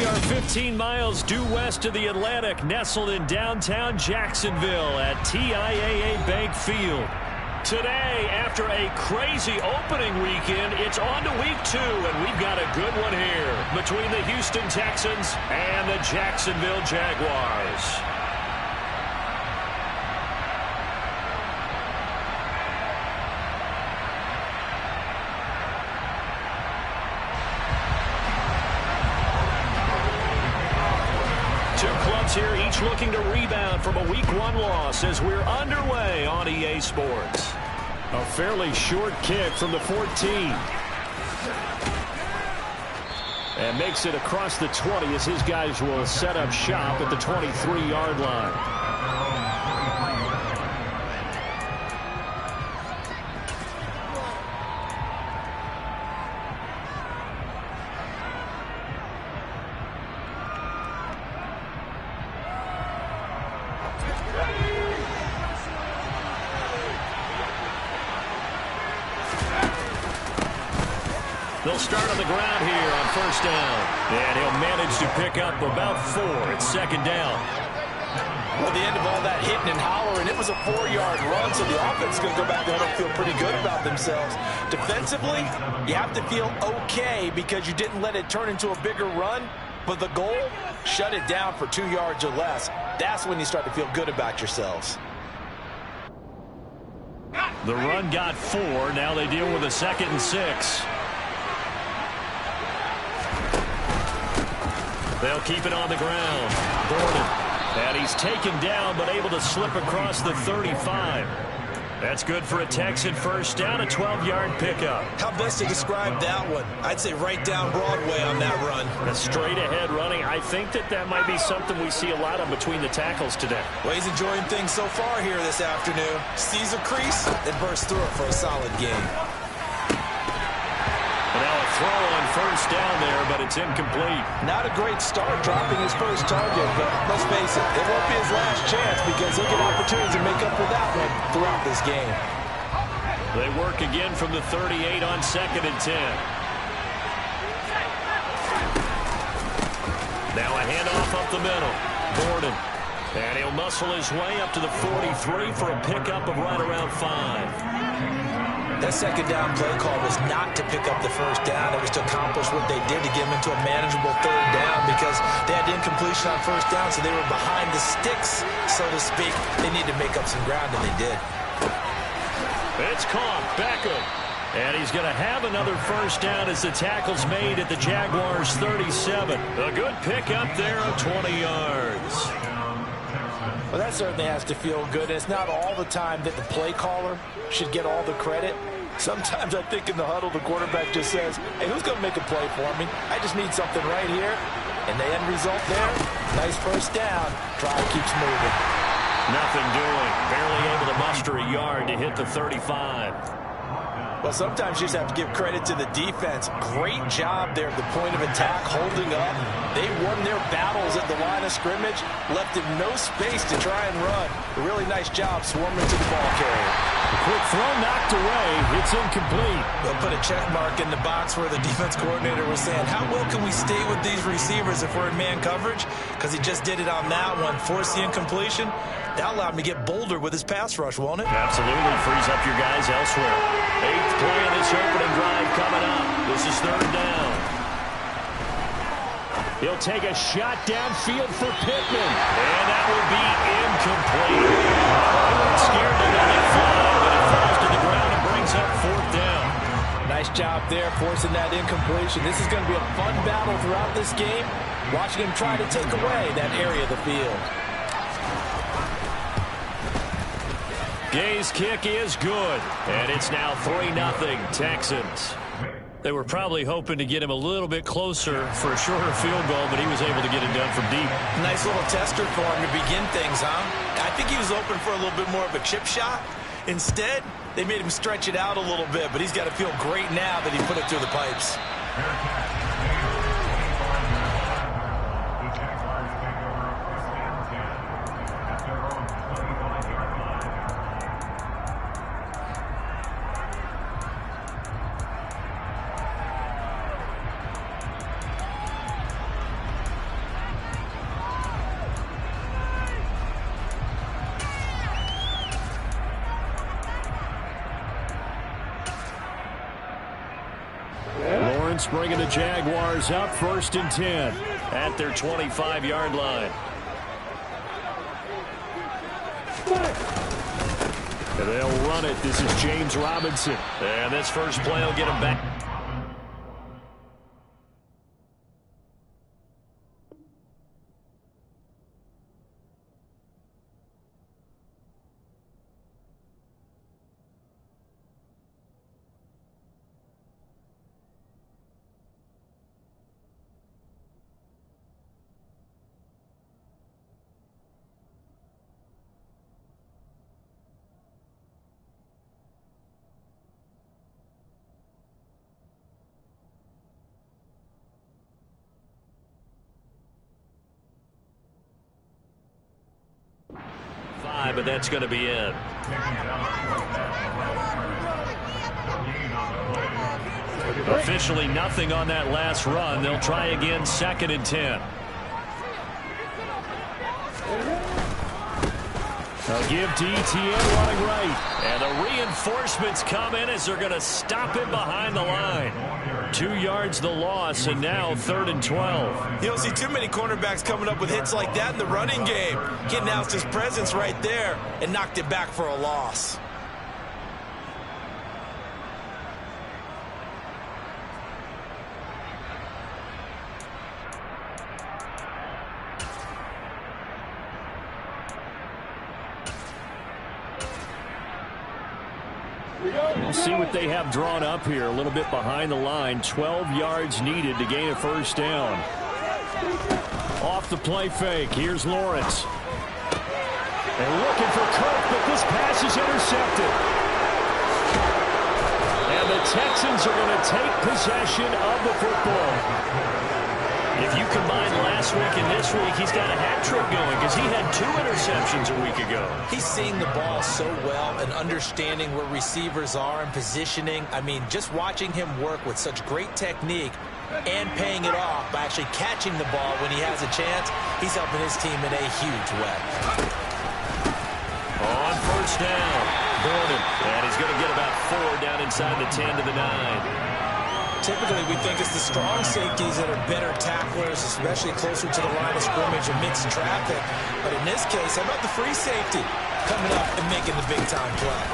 are 15 miles due west of the Atlantic, nestled in downtown Jacksonville at TIAA Bank Field. Today, after a crazy opening weekend, it's on to week 2, and we've got a good one here between the Houston Texans and the Jacksonville Jaguars. Here, each looking to rebound from a Week 1 loss as we're underway on EA Sports. A fairly short kick from the 14. And makes it across the 20 as his guys will set up shop at the 23-yard line. They'll start on the ground here on first down. And he'll manage to pick up about 4 at second down. Well, the end of all that hitting and hollering, it was a 4-yard run, so the offense is going to go back there and feel pretty good about themselves. Defensively, you have to feel okay because you didn't let it turn into a bigger run. But the goal, shut it down for 2 yards or less. That's when you start to feel good about yourselves. The run got 4. Now they deal with a 2nd and 6. They'll keep it on the ground. Gordon. And he's taken down, but able to slip across the 35. That's good for a Texan first down, a 12-yard pickup. How best to describe that one? I'd say right down Broadway on that run. A straight-ahead running. I think that might be something we see a lot of between the tackles today. Well, he's enjoying things so far here this afternoon. Sees a crease and bursts through it for a solid game. Now a throw on first down there, but it's incomplete. Not a great start dropping his first target, but let's face it, it won't be his last chance because he'll get opportunities to make up for that one throughout this game. They work again from the 38 on 2nd and 10. Now a handoff up the middle. Gordon. And he'll muscle his way up to the 43 for a pickup of right around 5. That second down play call was not to pick up the first down. It was to accomplish what they did to get them into a manageable 3rd down because they had incompletion on first down, so they were behind the sticks, so to speak. They needed to make up some ground, and they did. It's caught. Beckham. And he's going to have another first down as the tackle's made at the Jaguars' 37. A good pickup there of 20 yards. Well, that certainly has to feel good. It's not all the time that the play caller should get all the credit. Sometimes I think in the huddle, the quarterback just says, hey, who's going to make a play for me? I just need something right here. And the end result there, nice first down. Drive keeps moving. Nothing doing. Barely able to muster a yard to hit the 35. Well, sometimes you just have to give credit to the defense. Great job there at the point of attack, holding up. They won their battles at the line of scrimmage, left him no space to try and run. A really nice job swarming to the ball carrier. Quick throw knocked away. It's incomplete. They'll put a check mark in the box where the defense coordinator was saying, how well can we stay with these receivers if we're in man coverage? Because he just did it on that one. Force the incompletion. That allowed him to get bolder with his pass rush, won't it? Absolutely. Frees up your guys elsewhere. 8th play of this opening drive coming up. This is 3rd down. He'll take a shot downfield for Pittman. And that will be incomplete. They weren't scared to let it fly, but it falls to the ground and brings up 4th down. Nice job there, forcing that incompletion. This is going to be a fun battle throughout this game. Watching him try to take away that area of the field. Gay's kick is good, and it's now 3-0 Texans. They were probably hoping to get him a little bit closer for a shorter field goal, but he was able to get it done from deep. Nice little tester for him to begin things, huh? I think he was open for a little bit more of a chip shot. Instead, they made him stretch it out a little bit, but he's got to feel great now that he put it through the pipes. distance, bringing the Jaguars up 1st and 10 at their 25-yard line. And they'll run it. This is James Robinson. And this first play will get him back. But that's going to be it. Officially nothing on that last run. They'll try again 2nd and 10. They'll give to Etienne running right. And the reinforcements come in as they're going to stop him behind the line. 2 yards the loss, and now 3rd and 12. You don't see too many cornerbacks coming up with hits like that in the running game. He announced his presence right there and knocked it back for a loss. We'll see what they have drawn up here. A little bit behind the line. 12 yards needed to gain a first down. Off the play fake. Here's Lawrence. They're looking for Kirk, but this pass is intercepted. And the Texans are going to take possession of the football. If you combine last week and this week, he's got a hat trick going because he had 2 interceptions a week ago. He's seeing the ball so well and understanding where receivers are and positioning. I mean, just watching him work with such great technique and paying it off by actually catching the ball when he has a chance, he's helping his team in a huge way. On first down, Gordon. And he's going to get about 4 down inside the 10 to the 9. Typically, we think it's the strong safeties that are better tacklers, especially closer to the line of scrimmage and mixed traffic. But in this case, how about the free safety coming up and making the big-time play?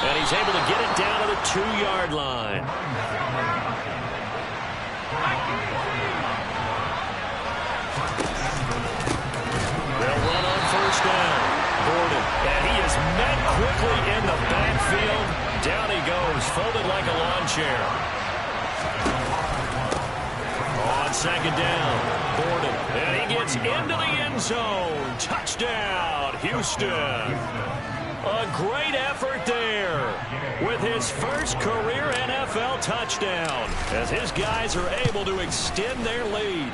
And he's able to get it down to the 2-yard line. They'll run on first down. Gordon, and he is met quickly in the backfield. Down he goes, folded like a lawn chair. On 2nd down, Gordon, and he gets into the end zone. Touchdown, Houston. A great effort there with his first career NFL touchdown as his guys are able to extend their lead.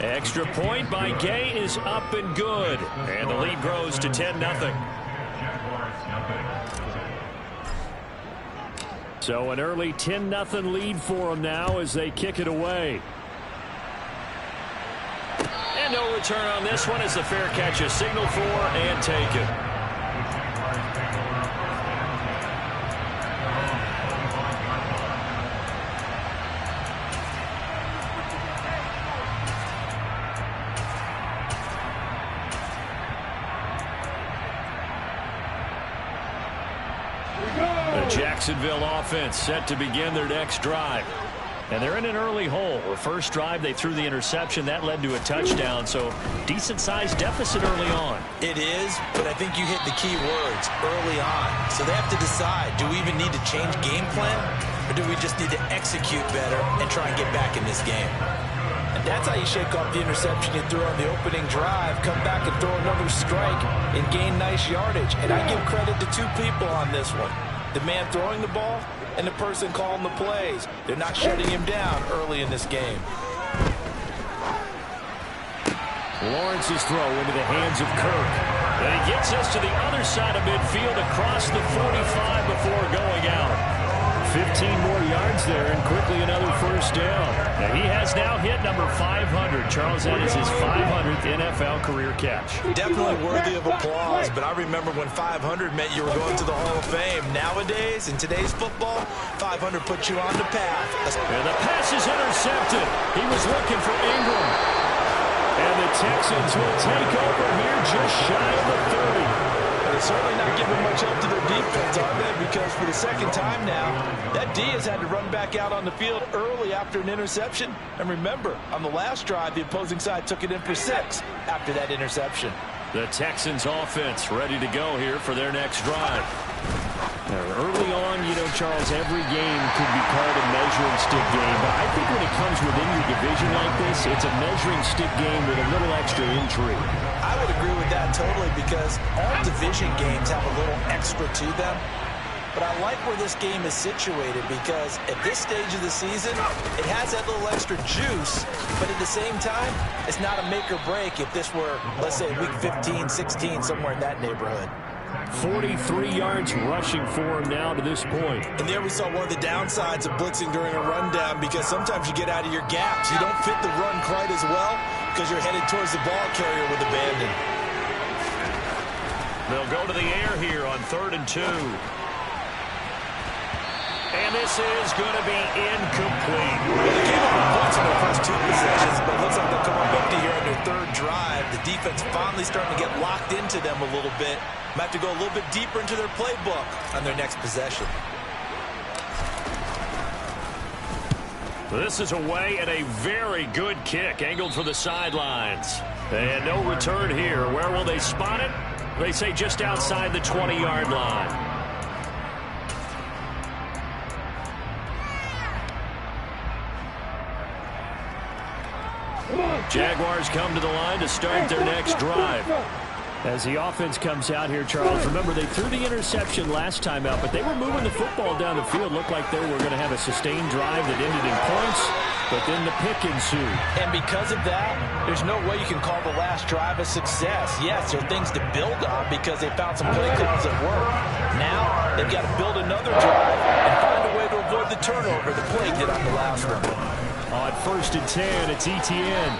Extra point by Gay is up and good, and the lead grows to 10-0. So an early 10-0 lead for them now as they kick it away. And no return on this one as the fair catch is signaled for and taken. Jacksonville offense set to begin their next drive. And they're in an early hole. The first drive, they threw the interception. That led to a touchdown, so decent-sized deficit early on. It is, but I think you hit the key words, early on. So they have to decide, do we even need to change game plan, or do we just need to execute better and try and get back in this game? And that's how you shake off the interception you threw on the opening drive, come back and throw another strike and gain nice yardage. And I give credit to 2 people on this one. The man throwing the ball and the person calling the plays. They're not shutting him down early in this game. Lawrence's throw into the hands of Kirk. And he gets us to the other side of midfield across the 45 before going out. 15 more yards there and quickly another first down. Now, he has now hit number 500. Charles, that is his 500th NFL career catch. Definitely worthy of applause, but I remember when 500 meant you were going to the Hall of Fame. Nowadays, in today's football, 500 puts you on the path. And the pass is intercepted. He was looking for Ingram. And the Texans will take over here just shy of the 30. They're certainly not giving much help to their defense, are they? Because for the second time now, that D has had to run back out on the field early after an interception. And remember, on the last drive, the opposing side took it in for 6 after that interception. The Texans offense ready to go here for their next drive. Early on, you know, Charles, every game could be called a measuring stick game. But I think when it comes within your division like this, it's a measuring stick game with a little extra intrigue. I would agree with that totally because all division games have a little extra to them. But I like where this game is situated because at this stage of the season, it has that little extra juice. But at the same time, it's not a make or break if this were, let's say, week 15, 16, somewhere in that neighborhood. 43 yards rushing for him now to this point. And there we saw one of the downsides of blitzing during a rundown because sometimes you get out of your gaps. You don't fit the run quite as well because you're headed towards the ball carrier with abandon. They'll go to the air here on 3rd and 2. And this is going to be incomplete. Well, they gave up points in their first 2 possessions, but it looks like they'll come up empty here on their 3rd drive. The defense finally starting to get locked into them a little bit. Might have to go a little bit deeper into their playbook on their next possession. This is away and a very good kick angled for the sidelines. And no return here. Where will they spot it? They say just outside the 20-yard line. Jaguars come to the line to start their next drive. As the offense comes out here, Charles, remember they threw the interception last time out, but they were moving the football down the field. Looked like they were going to have a sustained drive that ended in points, but then the pick ensued. And because of that, there's no way you can call the last drive a success. Yes, there are things to build on because they found some play calls that work. Now they've got to build another drive and find a way to avoid the turnover the play did on the last one. On 1st and 10, it's Etienne.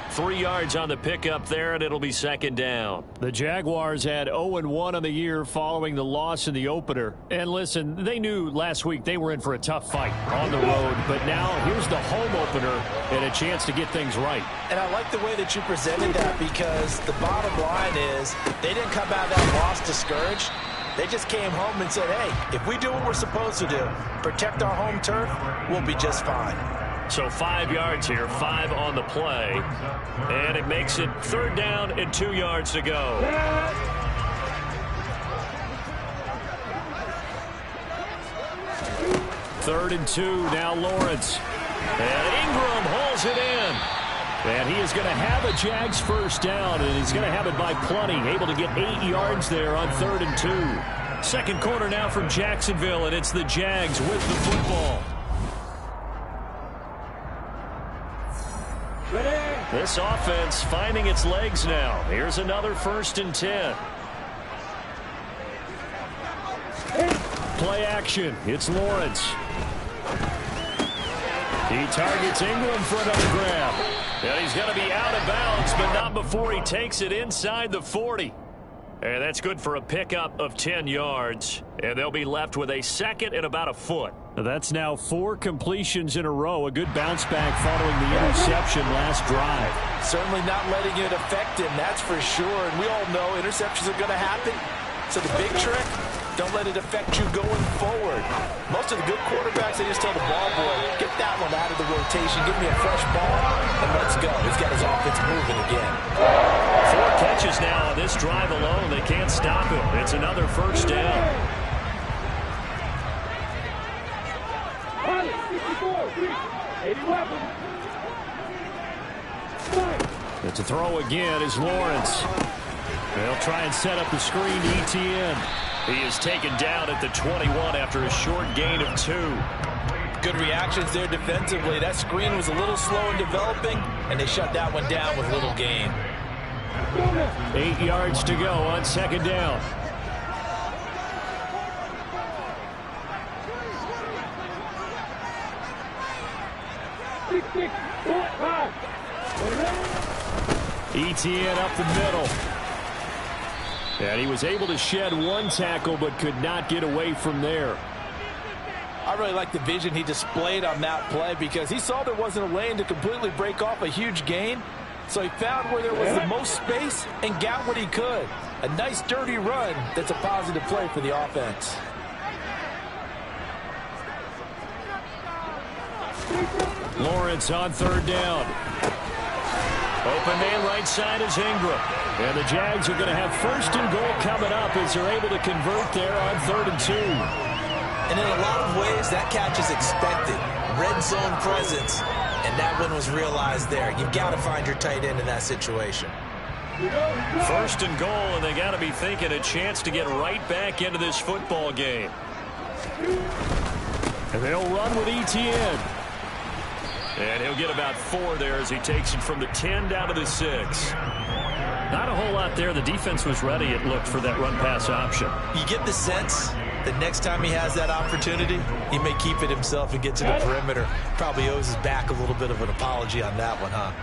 3 yards on the pickup there, and it'll be 2nd down. The Jaguars had 0-1 on the year following the loss in the opener. And listen, they knew last week they were in for a tough fight on the road. But now here's the home opener and a chance to get things right. And I like the way that you presented that because the bottom line is they didn't come out of that loss discouraged. They just came home and said, hey, if we do what we're supposed to do, protect our home turf, we'll be just fine. So 5 yards here, 5 on the play. And it makes it 3rd down and 2 yards to go. 3rd and 2, now Lawrence. And Ingram hauls it in. And he is going to have a Jags first down, and he's going to have it by plenty. Able to get 8 yards there on 3rd and 2. Second quarter now from Jacksonville, and it's the Jags with the football. This offense finding its legs now. Here's another 1st and 10. Play action. It's Lawrence. He targets Ingram for another grab. And he's going to be out of bounds, but not before he takes it inside the 40. And that's good for a pickup of 10 yards. And they'll be left with a 2nd and about a foot. That's now 4 completions in a row. A good bounce back following the interception last drive. Certainly not letting it affect him, that's for sure. And we all know interceptions are going to happen. So the big trick, don't let it affect you going forward. Most of the good quarterbacks, they just tell the ball boy, get that one out of the rotation, give me a fresh ball, and let's go. He's got his offense moving again. 4 catches now on this drive alone. They can't stop him. It's another first down. To throw again is Lawrence. They'll try and set up the screen to Etienne. He is taken down at the 21 after a short gain of 2. Good reactions there defensively. That screen was a little slow in developing, and they shut that one down with little gain. 8 yards to go on 2nd down. Etienne up the middle. And he was able to shed one tackle but could not get away from there. I really like the vision he displayed on that play because he saw there wasn't a lane to completely break off a huge gain. So he found where there was the most space and got what he could. A nice dirty run that's a positive play for the offense. Lawrence on third down. Open man right side is Ingram. And the Jags are going to have first and goal coming up as they're able to convert there on 3rd and 2. And in a lot of ways, that catch is expected. Red zone presence. And that one was realized there. You've got to find your tight end in that situation. First and goal, and they got to be thinking a chance to get right back into this football game. And they'll run with Etienne. And he'll get about 4 there as he takes it from the 10 down to the 6. Not a whole lot there. The defense was ready, it looked, for that run-pass option. You get the sense that next time he has that opportunity, he may keep it himself and get to the perimeter. Probably owes his back a little bit of an apology on that one, huh?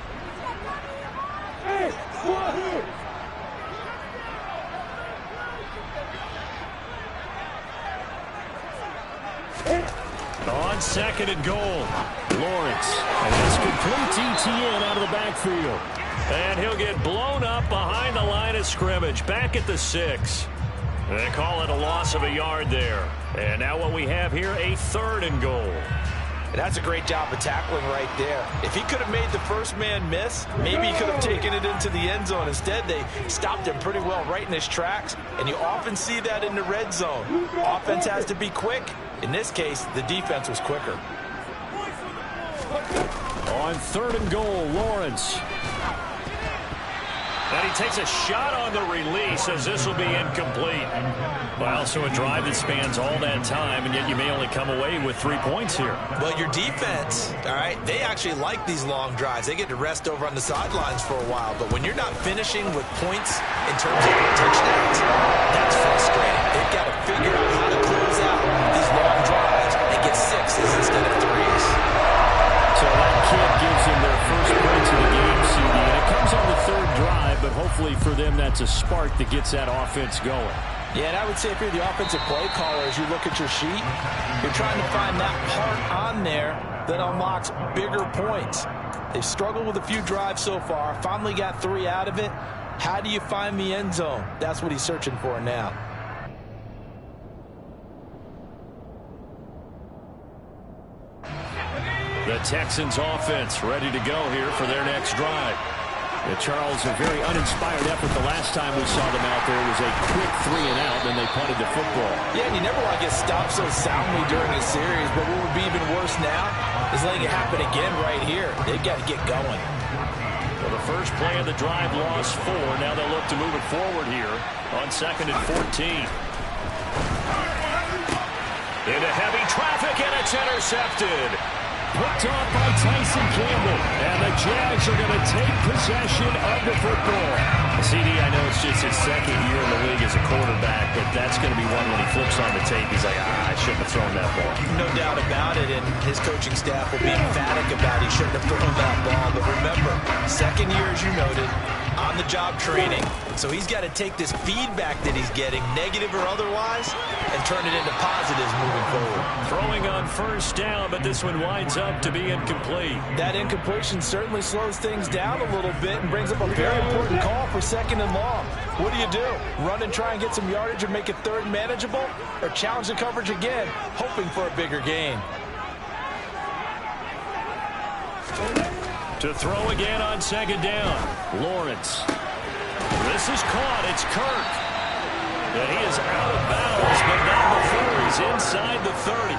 On 2nd and goal, Lawrence. And this completes Etienne out of the backfield. And he'll get blown up behind the line of scrimmage, back at the 6. They call it a loss of a yard there. And now what we have here, a 3rd and goal. And that's a great job of tackling right there. If he could have made the first man miss, maybe he could have taken it into the end zone. Instead, they stopped him pretty well right in his tracks. And you often see that in the red zone. Offense has to be quick. In this case, the defense was quicker. On 3rd and goal, Lawrence. And he takes a shot on the release as this will be incomplete. Well, so a drive that spans all that time, and yet you may only come away with 3 points here. Well, your defense, all right, they actually like these long drives. They get to rest over on the sidelines for a while. But when you're not finishing with points in terms of touchdowns, that's frustrating. They've got to figure out how to close out these long drives and get 6s instead of 3s. So that kid gives them their first points of the game, CD. And it comes on the 3rd drive, but hopefully for them that's a spark that gets that offense going. Yeah, and I would say if you're the offensive play caller, as you look at your sheet, you're trying to find that part on there that unlocks bigger points. They've struggled with a few drives so far, finally got 3 out of it. How do you find the end zone? That's what he's searching for now. The Texans offense ready to go here for their next drive. Charles, a very uninspired effort the last time we saw them out there. It was a quick 3 and out, then they punted the football. Yeah, and you never want to get stopped so soundly during a series, but what would be even worse now is letting it happen again right here. They've got to get going. Well, the first play of the drive lost 4. Now they'll look to move it forward here on 2nd and 14. Into heavy traffic, and it's intercepted. Picked off by Tyson Campbell. And the Jags are going to take possession of the football. CD, I know it's just his 2nd year in the league as a quarterback, but that's going to be one when he flips on the tape. He's like, I shouldn't have thrown that ball. No doubt about it, and his coaching staff will be emphatic about he shouldn't have thrown that ball. But remember, 2nd year, as you noted, on-the-job training. So he's got to take this feedback that he's getting, negative or otherwise, and turn it into positives moving forward. Throwing on 1st down, but this one winds up to be incomplete. That incompletion certainly slows things down a little bit and brings up a very important call for 2nd and long. What do? Run and try and get some yardage and make it 3rd manageable? Or challenge the coverage again, hoping for a bigger gain? To throw again on 2nd down. Lawrence. This is caught. It's Kirk. And he is out of bounds, but not before he's inside the 30.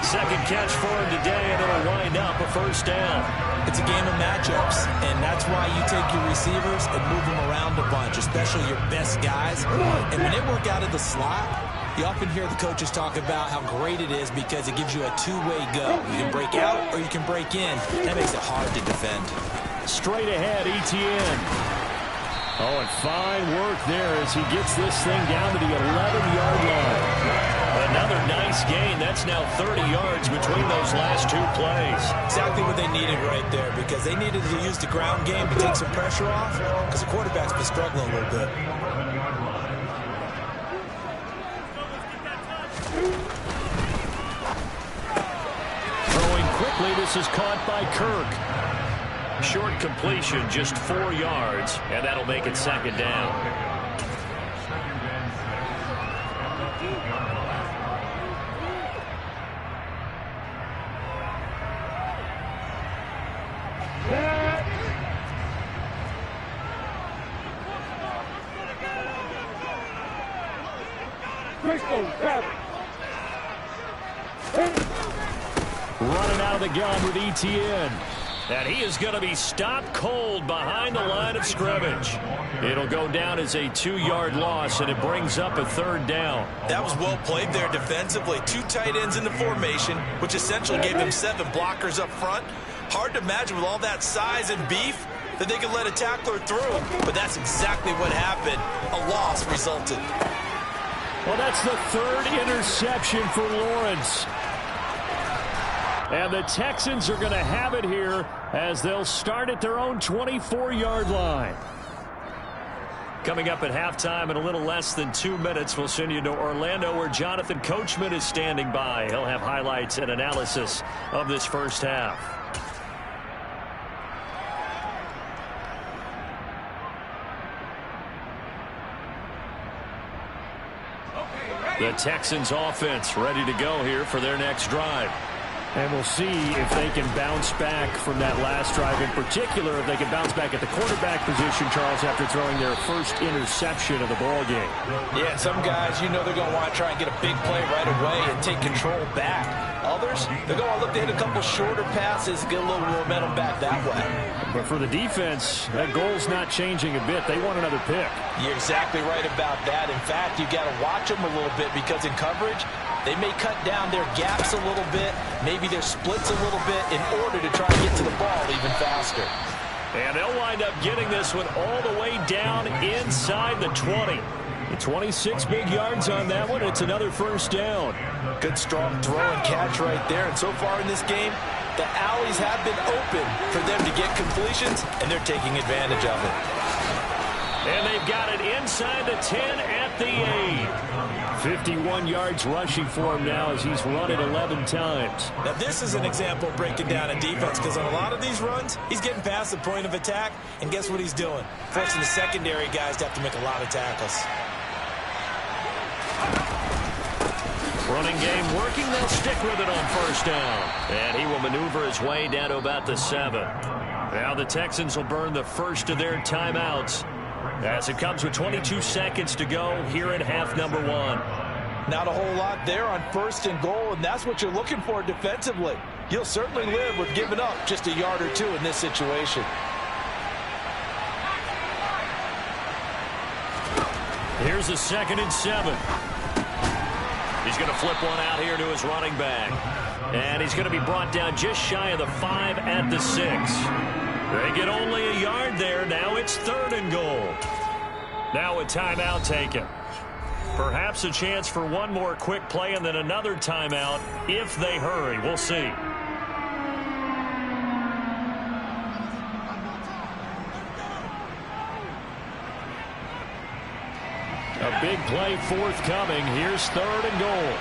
2nd catch for him today, and it'll wind up a 1st down. It's a game of matchups, and that's why you take your receivers and move them around a bunch, especially your best guys. And when they work out of the slot, you often hear the coaches talk about how great it is because it gives you a 2-way go. You can break out or you can break in. That makes it hard to defend. Straight ahead, Etienne. Oh, and fine work there as he gets this thing down to the 11-yard line. Another nice gain. That's now 30 yards between those last two plays. Exactly what they needed right there, because they needed to use the ground game to take some pressure off, because the quarterback's been struggling a little bit. Throwing quickly, this is caught by Kirk. Short completion, just 4 yards, and that'll make it second down. Running out of the gun with Etienne. And he is going to be stopped cold behind the line of scrimmage. It'll go down as a 2-yard loss, and it brings up a third down. That was well played there defensively. 2 tight ends in the formation, which essentially gave them 7 blockers up front. Hard to imagine with all that size and beef that they could let a tackler through. But that's exactly what happened. A loss resulted. Well, that's the 3rd interception for Lawrence. And the Texans are going to have it here as they'll start at their own 24-yard line. Coming up at halftime in a little less than 2 minutes, we'll send you to Orlando where Jonathan Coachman is standing by. He'll have highlights and analysis of this first half. The Texans offense ready to go here for their next drive. And we'll see if they can bounce back from that last drive. In particular, if they can bounce back at the quarterback position, Charles, after throwing their first interception of the ball game. Yeah, some guys, you know they're going to want to try and get a big play right away and take control back. Others, they're going to look to hit a couple shorter passes, get a little momentum back that way. But for the defense, that goal's not changing a bit. They want another pick. You're exactly right about that. In fact, you got to watch them a little bit because in coverage, they may cut down their gaps a little bit, maybe their splits a little bit in order to try to get to the ball even faster. And they'll wind up getting this one all the way down inside the 20. 26 big yards on that one. It's another first down. Good strong throw and catch right there. And so far in this game, the alleys have been open for them to get completions, and they're taking advantage of it. And they've got it inside the 10 at the 8. 51 yards rushing for him now as he's run it 11 times. Now this is an example of breaking down a defense, because on a lot of these runs, he's getting past the point of attack, and guess what he's doing? Forcing the secondary guys to have to make a lot of tackles. Running game working. They'll stick with it on first down. And he will maneuver his way down to about the 7. Now the Texans will burn the first of their timeouts as it comes with 22 seconds to go here in half number 1. Not a whole lot there on first and goal, and that's what you're looking for defensively. You'll certainly live with giving up just a yard or 2 in this situation. Here's a 2nd and 7. He's going to flip one out here to his running back. And he's going to be brought down just shy of the 5 at the 6. They get only a yard there. Now it's 3rd and goal. Now a timeout taken. Perhaps a chance for one more quick play and then another timeout if they hurry. We'll see. A big play forthcoming. Here's 3rd and goal.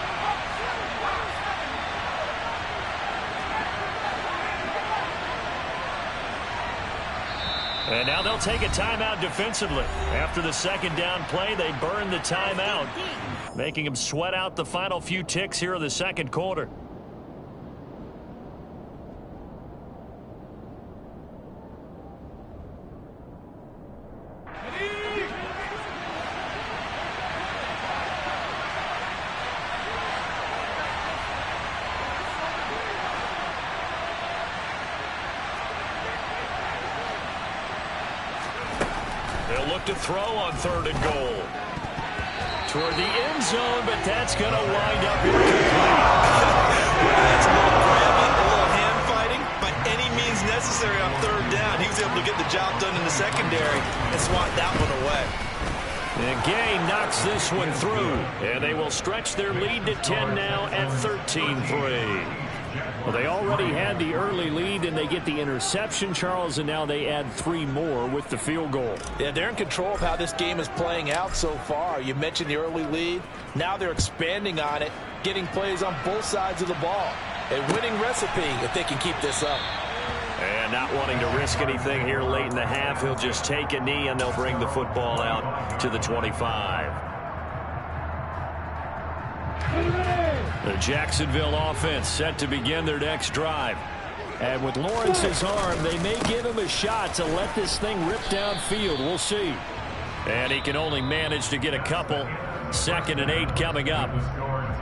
And now they'll take a timeout defensively. After the 2nd down play, they burn the timeout, making them sweat out the final few ticks here in the 2nd quarter. They'll look to throw on 3rd and goal. Toward the end zone, but that's going to wind up incomplete. That's a little grabbing, a little hand fighting, by any means necessary on 3rd down. He was able to get the job done in the secondary and swat that one away. And Gay knocks this one through. And they will stretch their lead to 10 now at 13-3. Well, they already had the early lead, and they get the interception, Charles, and now they add 3 more with the field goal. Yeah, they're in control of how this game is playing out so far. You mentioned the early lead. Now they're expanding on it, getting plays on both sides of the ball. A winning recipe if they can keep this up. And not wanting to risk anything here late in the half, he'll just take a knee, and they'll bring the football out to the 25. The Jacksonville offense set to begin their next drive. And with Lawrence's arm, they may give him a shot to let this thing rip downfield. We'll see. And he can only manage to get a couple. 2nd and 8 coming up.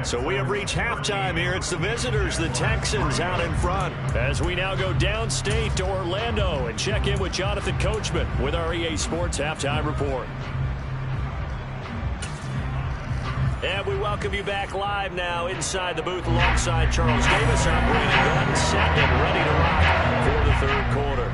So we have reached halftime here. It's the visitors, the Texans, out in front. As we now go downstate to Orlando and check in with Jonathan Coachman with our EA Sports Halftime Report. And we welcome you back live now inside the booth alongside Charles Davis. I'm Brandon Glenn, set and ready to rock for the third quarter.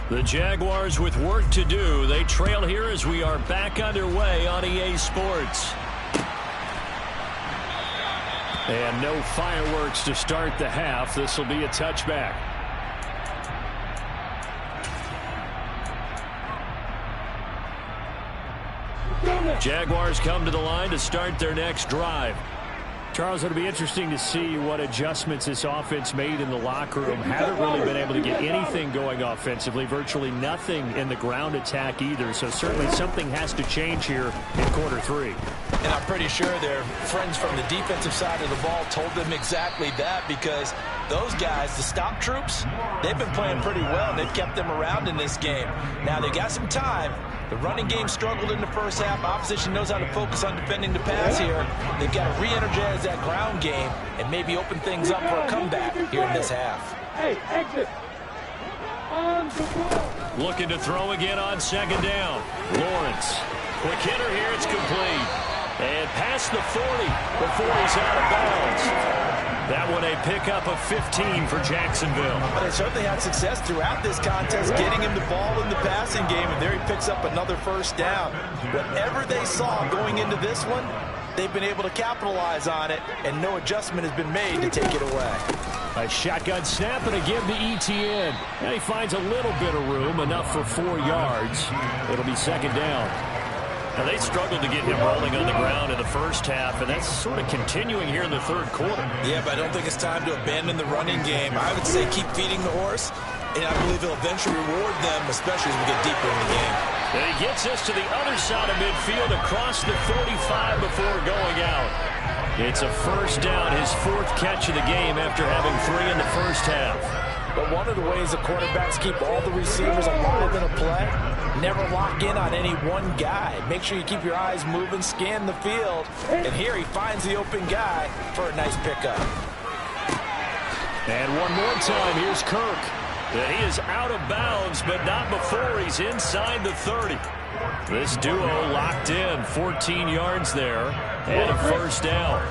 The Jaguars with work to do. They trail here as we are back underway on EA Sports. And no fireworks to start the half. This will be a touchback. Jaguars come to the line to start their next drive. Charles, it'll be interesting to see what adjustments this offense made in the locker room. Haven't really been able to get anything going offensively, virtually nothing in the ground attack either. So certainly something has to change here in quarter 3. And I'm pretty sure their friends from the defensive side of the ball told them exactly that, because those guys, the stop troops, they've been playing pretty well, and they've kept them around in this game. Now they got some time. The running game struggled in the first half. Opposition knows how to focus on defending the pass here. They've got to re-energize that ground game and maybe open things up for a comeback here in this half. Hey, exit. Looking to throw again on 2nd down. Lawrence. Quick hitter here. It's complete. And past the 40 before he's out of bounds. That one a pickup of 15 for Jacksonville. But they certainly had success throughout this contest, getting him the ball in the passing game, and there he picks up another first down. Whatever they saw going into this one, they've been able to capitalize on it, and no adjustment has been made to take it away. A shotgun snap and a give to Etienne. And he finds a little bit of room, enough for 4 yards. It'll be 2nd down. Now, they struggled to get him rolling on the ground in the first half, and that's sort of continuing here in the third quarter. Yeah, but I don't think it's time to abandon the running game. I would say keep feeding the horse, and I believe he'll eventually reward them, especially as we get deeper in the game. And he gets us to the other side of midfield across the 45 before going out. It's a first down, his 4th catch of the game after having 3 in the first half. But one of the ways the quarterbacks keep all the receivers alive in a play, never lock in on any one guy. Make sure you keep your eyes moving, scan the field, and here he finds the open guy for a nice pickup. And one more time, here's Kirk. And he is out of bounds, but not before he's inside the 30. This duo locked in, 14 yards there, and a first down.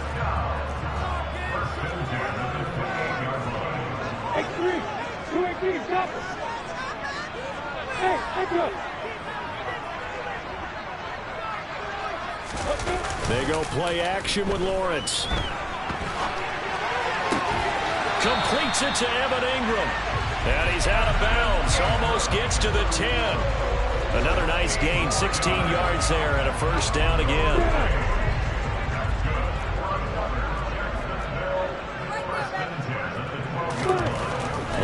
X3, 218, stop it. Hey, exit. They go play action with Lawrence. Completes it to Evan Ingram. And he's out of bounds. Almost gets to the 10. Another nice gain, 16 yards there, and a first down again.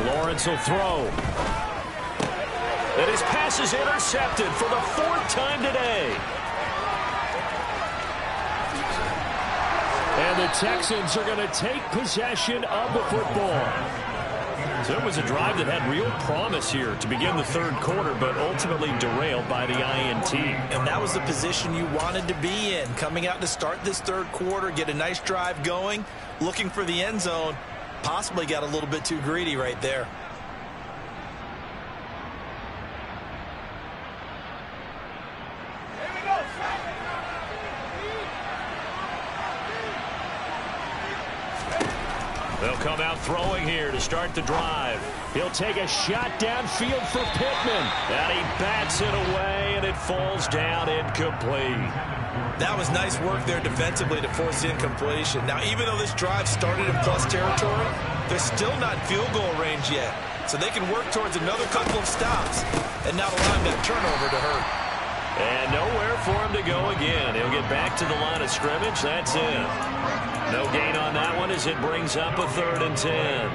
Lawrence will throw. And his pass is intercepted for the 4th time today. And the Texans are going to take possession of the football. So it was a drive that had real promise here to begin the third quarter, but ultimately derailed by the INT. And that was the position you wanted to be in, coming out to start this third quarter, get a nice drive going, looking for the end zone. Possibly got a little bit too greedy right there. They'll come out throwing here to start the drive. He'll take a shot downfield for Pittman. And he bats it away, and it falls down incomplete. That was nice work there defensively to force the incompletion. Now, even though this drive started in plus territory, they're still not in field goal range yet. So they can work towards another couple of stops and not allowing that turnover to hurt. And nowhere for him to go again. He'll get back to the line of scrimmage. That's it. No gain on that one as it brings up a 3rd and 10.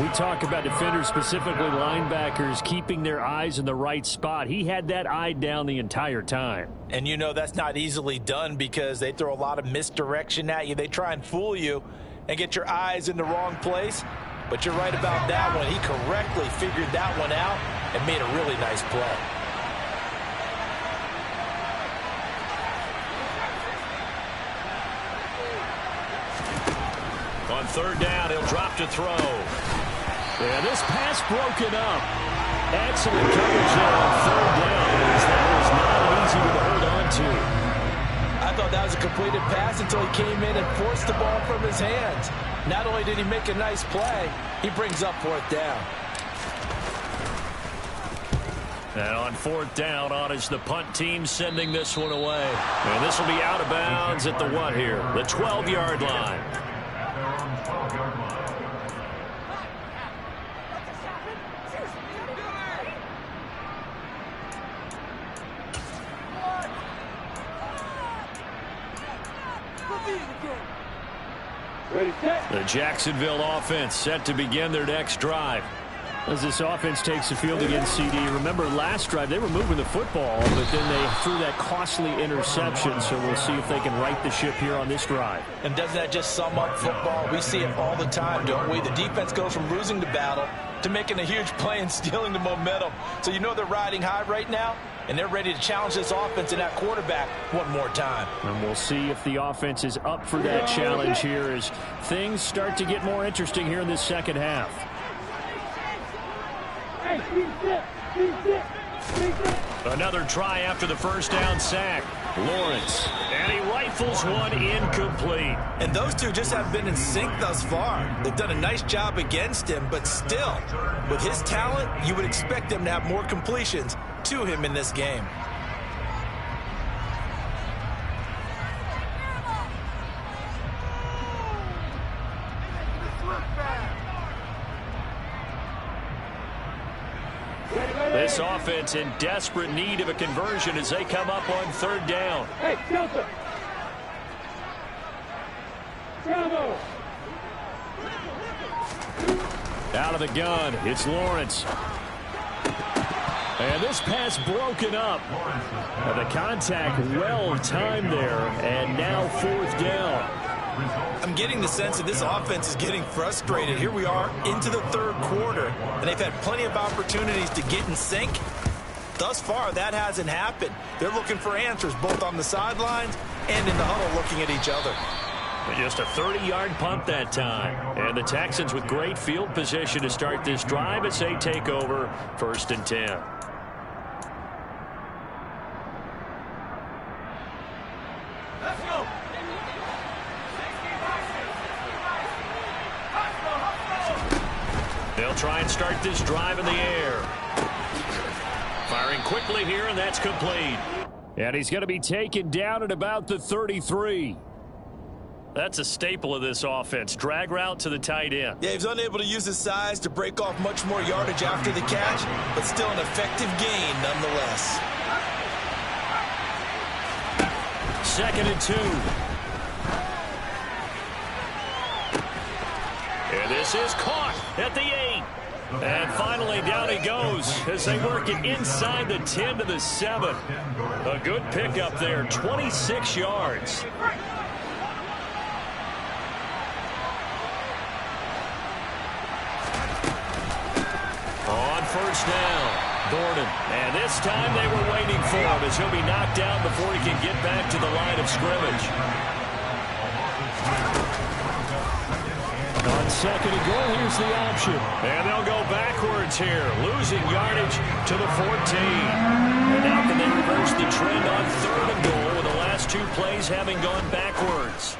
We talk about defenders, specifically linebackers, keeping their eyes in the right spot. He had that eye down the entire time. And you know that's not easily done because they throw a lot of misdirection at you. They try and fool you and get your eyes in the wrong place. But you're right about that one. He correctly figured that one out and made a really nice play. On 3rd down, he'll drop to throw. Yeah, this pass broken up. Excellent coverage there on 3rd down, as that was not easy to hold on to. I thought that was a completed pass until he came in and forced the ball from his hands. Not only did he make a nice play, he brings up 4th down. And on 4th down, on is the punt team sending this one away. And this will be out of bounds at the what here? The 12-yard line. The Jacksonville offense set to begin their next drive. As this offense takes the field against CD, remember last drive they were moving the football, but then they threw that costly interception, so we'll see if they can right the ship here on this drive. And doesn't that just sum up football? We see it all the time, don't we? The defense goes from losing the battle to making a huge play and stealing the momentum. So you know they're riding high right now, and they're ready to challenge this offense and that quarterback one more time. And we'll see if the offense is up for that challenge here as things start to get more interesting here in this second half. Another try after the 1st down sack. Lawrence. And he rifles one incomplete. And those two just have been in sync thus far. They've done a nice job against him, but still, with his talent, you would expect him to have more completions to him in this game. This offense in desperate need of a conversion as they come up on 3rd down. Hey, Delta! Bravo! Out of the gun, it's Lawrence. And this pass broken up. And the contact well timed there, and now 4th down. I'm getting the sense that this offense is getting frustrated. Here we are into the 3rd quarter, and they've had plenty of opportunities to get in sync. Thus far, that hasn't happened. They're looking for answers both on the sidelines and in the huddle looking at each other. Just a 30-yard punt that time. And the Texans with great field position to start this drive as they take over 1st and 10. Let's go! They'll try and start this drive in the air. Firing quickly here, and that's complete. And he's going to be taken down at about the 33. That's a staple of this offense. Drag route to the tight end. Yeah, he's unable to use his size to break off much more yardage after the catch, but still an effective gain nonetheless. 2nd and 2. And this is caught at the 8. And finally down he goes as they work it inside the 10 to the 7. A good pickup there, 26 yards. On 1st down, Gordon. And this time they were waiting for him as he'll be knocked down before he can get back to the line of scrimmage. On 2nd and goal, here's the option. And they'll go backwards here, losing yardage to the 14. And now can they reverse the trend on 3rd and goal with the last 2 plays having gone backwards?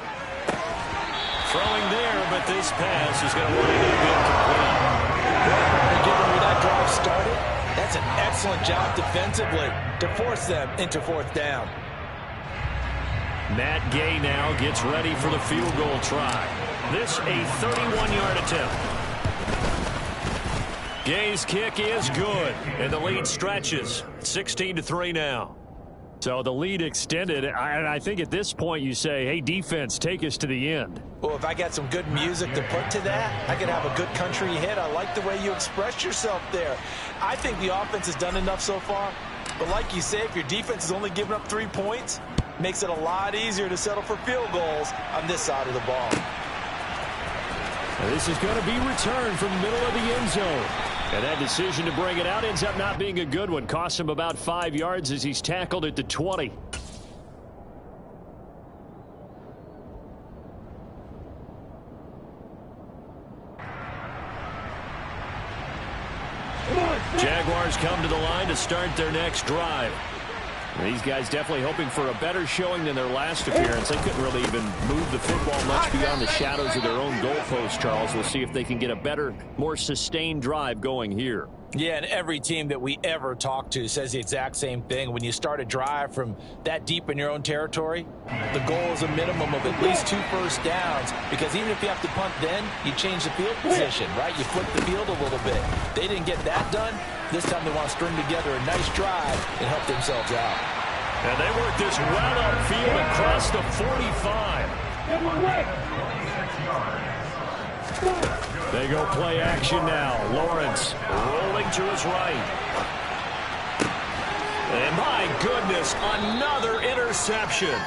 Throwing there, but this pass is going to wind up incomplete. Given where that drive started, that's an excellent job defensively to force them into 4th down. Matt Gay now gets ready for the field goal try. This a 31-yard attempt. Gay's kick is good, and the lead stretches. 16-3 now. So the lead extended, and I think at this point you say, hey, defense, take us to the end. Well, if I got some good music to put to that, I could have a good country hit. I like the way you expressed yourself there. I think the offense has done enough so far. But like you say, if your defense is only giving up 3 points, it makes it a lot easier to settle for field goals on this side of the ball. This is going to be returned from the middle of the end zone. And that decision to bring it out ends up not being a good one. Costs him about 5 yards as he's tackled at the 20. Jaguars come to the line to start their next drive. These guys definitely hoping for a better showing than their last appearance. They couldn't really even move the football much beyond the shadows of their own goalpost, Charles. We'll see if they can get a better, more sustained drive going here. Yeah, and every team that we ever talk to says the exact same thing. When you start a drive from that deep in your own territory, the goal is a minimum of at least 2 first downs, because even if you have to punt then, you change the field position, right? You flip the field a little bit. They didn't get that done. This time they want to string together a nice drive and help themselves out. And they work this well upfield across the 45. They go play action now. Lawrence rolling to his right. And my goodness, another interception.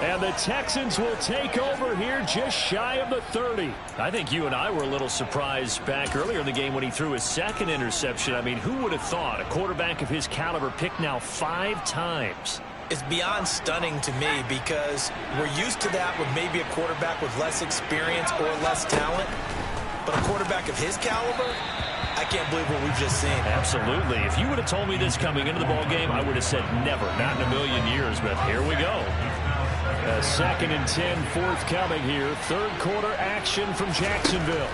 And the Texans will take over here just shy of the 30. I think you and I were a little surprised back earlier in the game when he threw his second interception. I mean, who would have thought a quarterback of his caliber picked now 5 times? It's beyond stunning to me, because we're used to that with maybe a quarterback with less experience or less talent. But a quarterback of his caliber, I can't believe what we've just seen. Absolutely. If you would have told me this coming into the ball game, I would have said never, not in a million years. But here we go. 2nd and 10 forthcoming here. 3rd quarter action from Jacksonville.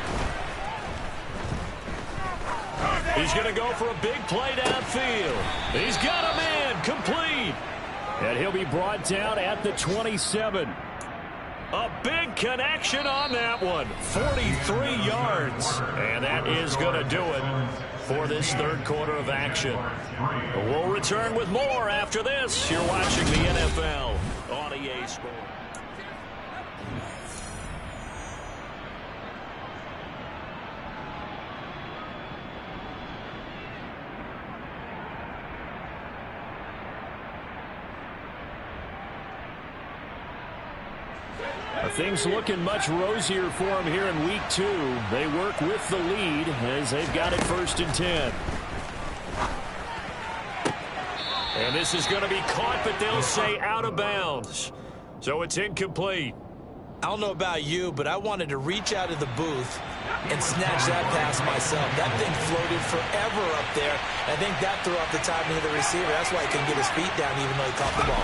He's going to go for a big play downfield. He's got a man complete. And he'll be brought down at the 27. A big connection on that one. 43 yards. And that is going to do it for this 3rd quarter of action. We'll return with more after this. You're watching the NFL on EA Sports. Things looking much rosier for him here in week 2. They work with the lead as they've got it 1st and 10. And this is going to be caught, but they'll say out of bounds. So it's incomplete. I don't know about you, but I wanted to reach out of the booth and snatch that pass myself. That thing floated forever up there. I think that threw off the timing of the receiver. That's why he couldn't get his feet down even though he caught the ball.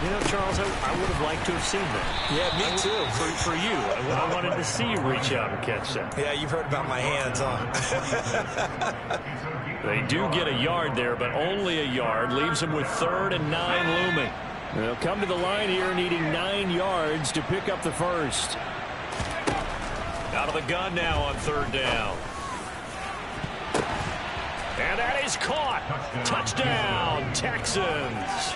You know, Charles, I would have liked to have seen that. Yeah, me too. For you. I wanted to see you reach out and catch that. Yeah, you've heard about my hands, huh? They do get a yard there, but only a yard. Leaves them with 3rd and 9 looming. They'll come to the line here needing 9 yards to pick up the 1st. Out of the gun now on 3rd down. And that is caught. Touchdown, Texans.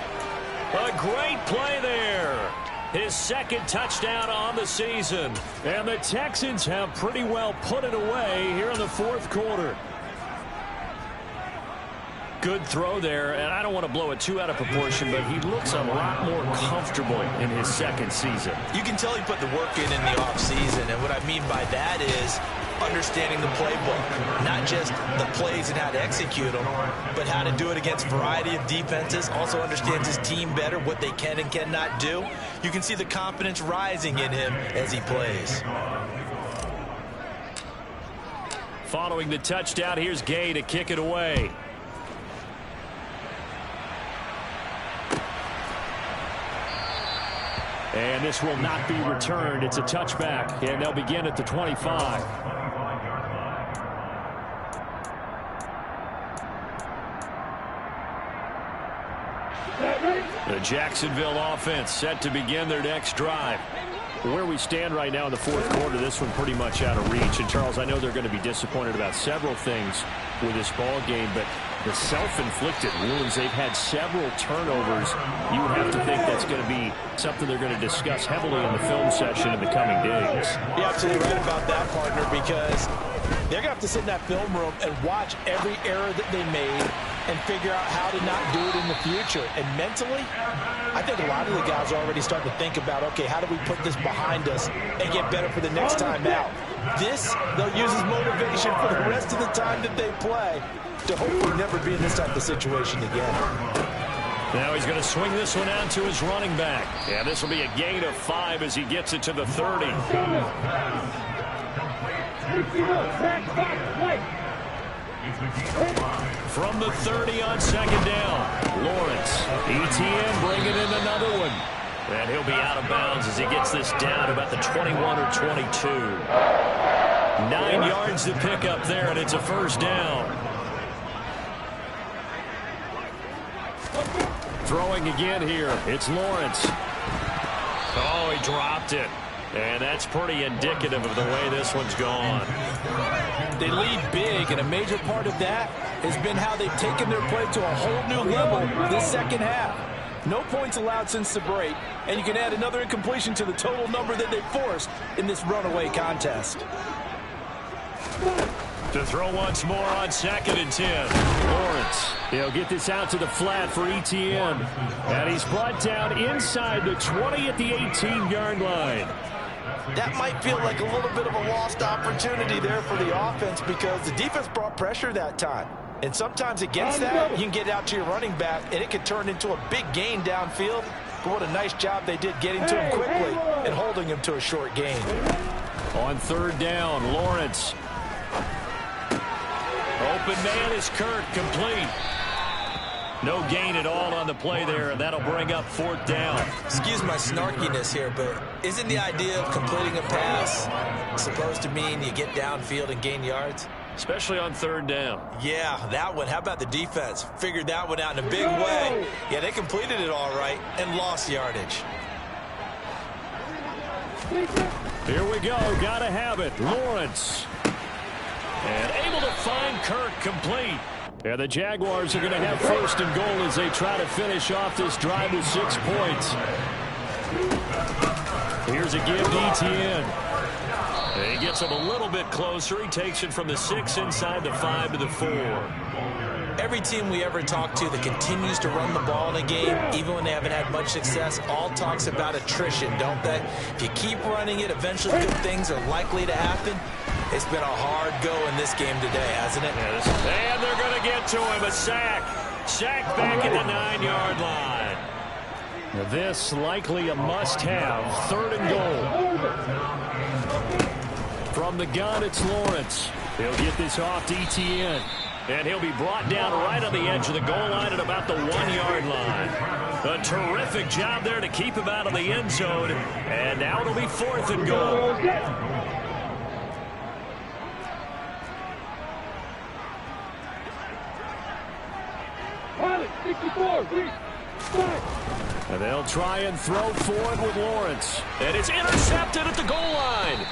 A great play there. His 2nd touchdown on the season. And the Texans have pretty well put it away here in the 4th quarter. Good throw there, and I don't want to blow it too out of proportion, but he looks a lot more comfortable in his 2nd season. You can tell he put the work in the offseason, and what I mean by that is understanding the playbook. Not just the plays and how to execute them, but how to do it against a variety of defenses. Also understands his team better, what they can and cannot do. You can see the confidence rising in him as he plays. Following the touchdown, here's Gay to kick it away. And this will not be returned. It's a touchback, and they'll begin at the 25. The Jacksonville offense set to begin their next drive. Where we stand right now in the fourth quarter, this one pretty much out of reach. And, Charles, I know they're going to be disappointed about several things with this ball game, but the self-inflicted wounds, they've had several turnovers. You have to think that's going to be something they're going to discuss heavily in the film session in the coming days. You're absolutely right about that, partner, because they're going to have to sit in that film room and watch every error that they made and figure out how to not do it in the future. And mentally, I think a lot of the guys are already starting to think about, okay, how do we put this behind us and get better for the next time out? This, they'll use as motivation for the rest of the time that they play to hopefully never be in this type of situation again. Now he's going to swing this one out to his running back. Yeah, this will be a gain of 5 as he gets it to the 30. From the 30 on second down, Lawrence. ETN bringing in another one. And he'll be out of bounds as he gets this down about the 21 or 22. 9 yards to pick up there, and it's a first down. Throwing again here, it's Lawrence. Oh, he dropped it. And that's pretty indicative of the way this one's gone. They lead big, and a major part of that has been how they've taken their play to a whole new level this second half. No points allowed since the break, and you can add another incompletion to the total number that they forced in this runaway contest. To throw once more on 2nd and 10. Lawrence, he'll get this out to the flat for ETN. And he's brought down inside the 20 at the 18-yard line. That might feel like a little bit of a lost opportunity there for the offense because the defense brought pressure that time. And sometimes against that, you can get out to your running back, and it could turn into a big gain downfield. But what a nice job they did getting to him quickly and holding him to a short gain. On 3rd down, Lawrence. Open man is Kirk, complete. No gain at all on the play there, and that'll bring up 4th down. Excuse my snarkiness here, but isn't the idea of completing a pass supposed to mean you get downfield and gain yards? Especially on 3rd down. Yeah, that one. How about the defense? Figured that one out in a big way. Yeah, they completed it all right and lost yardage. Here we go. Got to have it. Lawrence. And able to find Kirk, complete. And the Jaguars are going to have 1st and goal as they try to finish off this drive with 6 points. Here's a give to ETN. And he gets him a little bit closer. He takes it from the 6 inside the 5 to the 4. Every team we ever talk to that continues to run the ball in a game, even when they haven't had much success, all talks about attrition, don't they? If you keep running it, eventually good things are likely to happen. It's been a hard go in this game today, hasn't it? Yeah, and they're going to get to him. A sack. Sack back at the 9-yard line. Now this likely a must-have. 3rd and goal. From the gun, it's Lawrence. He'll get this off to ETN. And he'll be brought down right on the edge of the goal line at about the 1-yard line. A terrific job there to keep him out of the end zone. And now it'll be 4th and goal. And they'll try and throw forward with Lawrence. And it's intercepted at the goal line.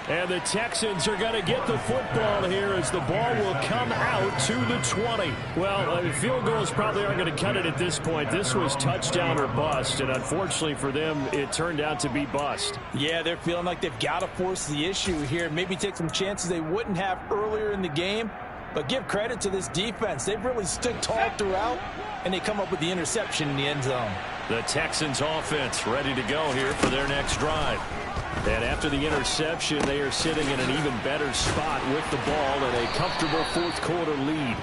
And the Texans are going to get the football here as the ball will come out to the 20. Well, field goals probably aren't going to cut it at this point. This was touchdown or bust, and unfortunately for them, it turned out to be bust. Yeah, they're feeling like they've got to force the issue here. Maybe take some chances they wouldn't have earlier in the game. But give credit to this defense. They've really stood tall throughout, and they come up with the interception in the end zone. The Texans offense ready to go here for their next drive. And after the interception, they are sitting in an even better spot with the ball and a comfortable 4th quarter lead.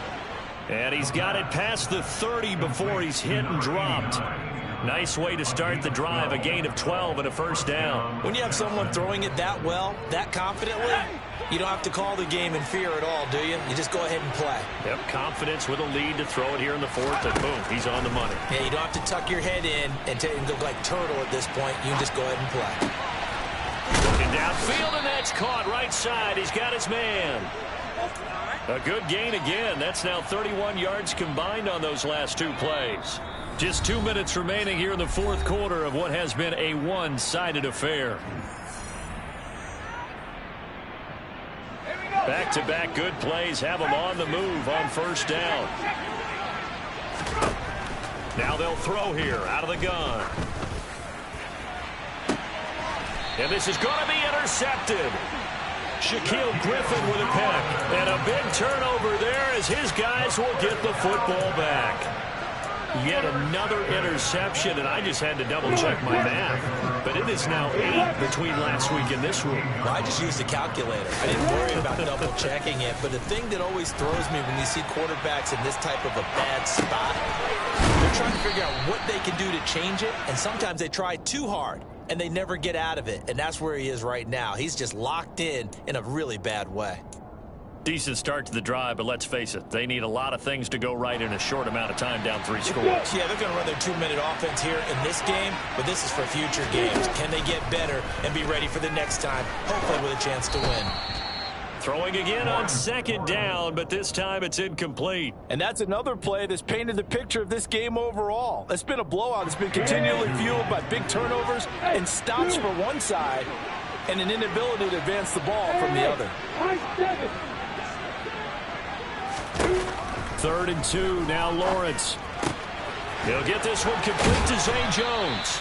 And he's got it past the 30 before he's hit and dropped. Nice way to start the drive, a gain of 12 and a first down. When you have someone throwing it that well, that confidently, you don't have to call the game in fear at all, do you? You just go ahead and play. Yep, confidence with a lead to throw it here in the fourth, and boom, he's on the money. Yeah, you don't have to tuck your head in and go like turtle at this point. You can just go ahead and play. Looking downfield, and that's caught right side. He's got his man. A good gain again. That's now 31 yards combined on those last two plays. Just 2 minutes remaining here in the fourth quarter of what has been a one-sided affair. Back-to-back good plays have them on the move on first down. Now they'll throw here out of the gun. And this is going to be intercepted. Shaquille Griffin with a pick. And a big turnover there as his guys will get the football back. Yet another interception, and I just had to double-check my math. But it is now 8 between last week and this week. Well, I just used a calculator. I didn't worry about double-checking it. But the thing that always throws me when you see quarterbacks in this type of a bad spot, they're trying to figure out what they can do to change it, and sometimes they try too hard, and they never get out of it. And that's where he is right now. He's just locked in a really bad way. Decent start to the drive, but let's face it, they need a lot of things to go right in a short amount of time, down 3 scores. Yeah, they're going to run their 2-minute offense here in this game, but this is for future games. Can they get better and be ready for the next time, hopefully with a chance to win? Throwing again on second down, but this time it's incomplete. And that's another play that's painted the picture of this game overall. It's been a blowout. It's been continually fueled by big turnovers and stops for one side and an inability to advance the ball from the other. 3rd and 2, now Lawrence. They'll get this one complete to Zay Jones.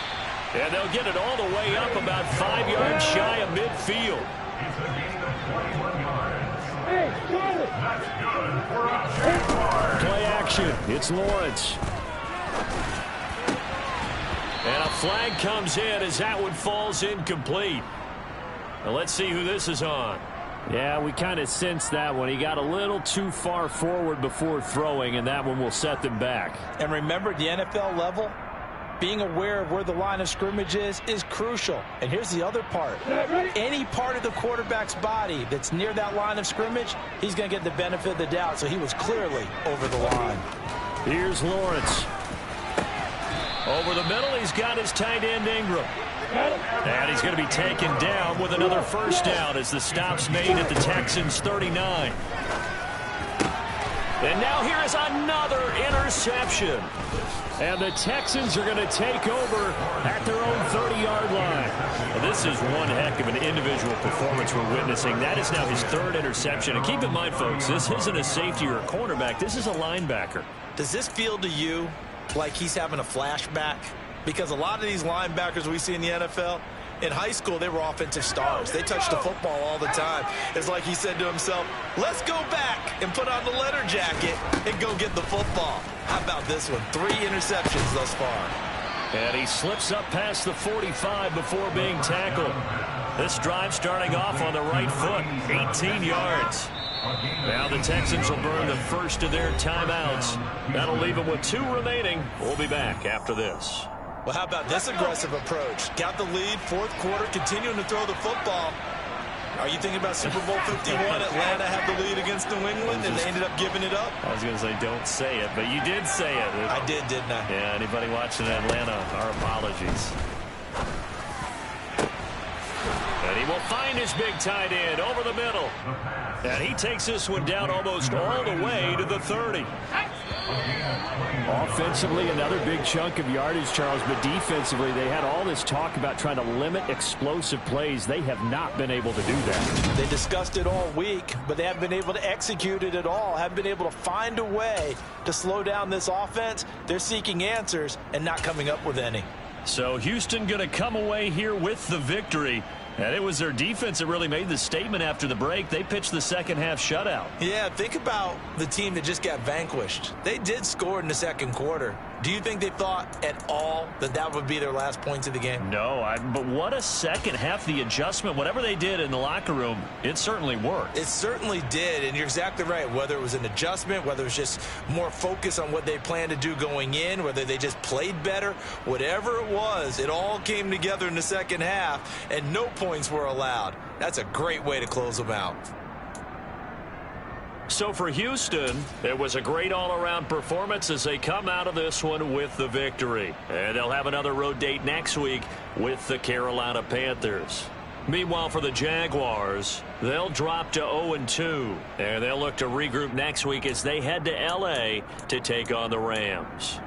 And they'll get it all the way up about 5 yards shy of midfield. Play action. It's Lawrence. And a flag comes in as that one falls incomplete. Now let's see who this is on. Yeah, we kind of sensed that one. He got a little too far forward before throwing, and that one will set them back. And remember, the NFL level, being aware of where the line of scrimmage is crucial. And here's the other part. Any part of the quarterback's body that's near that line of scrimmage, he's going to get the benefit of the doubt. So he was clearly over the line. Here's Lawrence. Over the middle, he's got his tight end Ingram. And he's going to be taken down with another first down as the stop's made at the Texans' 39. And now here is another interception. And the Texans are going to take over at their own 30-yard line. Well, this is one heck of an individual performance we're witnessing. That is now his 3rd interception. And keep in mind, folks, this isn't a safety or a cornerback. This is a linebacker. Does this feel to you like he's having a flashback? Because a lot of these linebackers we see in the NFL, in high school, they were offensive stars. They touched the football all the time. It's like he said to himself, let's go back and put on the letter jacket and go get the football. How about this one? 3 interceptions thus far. And he slips up past the 45 before being tackled. This drive starting off on the right foot, 18 yards. Now the Texans will burn the first of their timeouts. That'll leave them with 2 remaining. We'll be back after this. Well, how about this aggressive approach? Got the lead, 4th quarter, continuing to throw the football. Are you thinking about Super Bowl 51? Atlanta had the lead against New England, and they ended up giving it up? I was going to say, don't say it, but you did say it. I did, didn't I? Yeah, anybody watching Atlanta, our apologies. And he will find his big tight end over the middle. And he takes this one down almost all the way to the 30. Offensively, another big chunk of yardage, Charles, but defensively, they had all this talk about trying to limit explosive plays. They have not been able to do that. They discussed it all week, but they haven't been able to execute it at all, haven't been able to find a way to slow down this offense. They're seeking answers and not coming up with any. So Houston going to come away here with the victory. And it was their defense that really made the statement after the break. They pitched the second half shutout. Yeah, think about the team that just got vanquished. They did score in the 2nd quarter, Do you think they thought at all that that would be their last points of the game? No, but what a second half. The adjustment, whatever they did in the locker room, it certainly worked. It certainly did, and you're exactly right. Whether it was an adjustment, whether it was just more focus on what they planned to do going in, whether they just played better, whatever it was, it all came together in the second half, and no points were allowed. That's a great way to close them out. So for Houston, it was a great all-around performance as they come out of this one with the victory. And they'll have another road date next week with the Carolina Panthers. Meanwhile, for the Jaguars, they'll drop to 0-2. And they'll look to regroup next week as they head to L.A. to take on the Rams.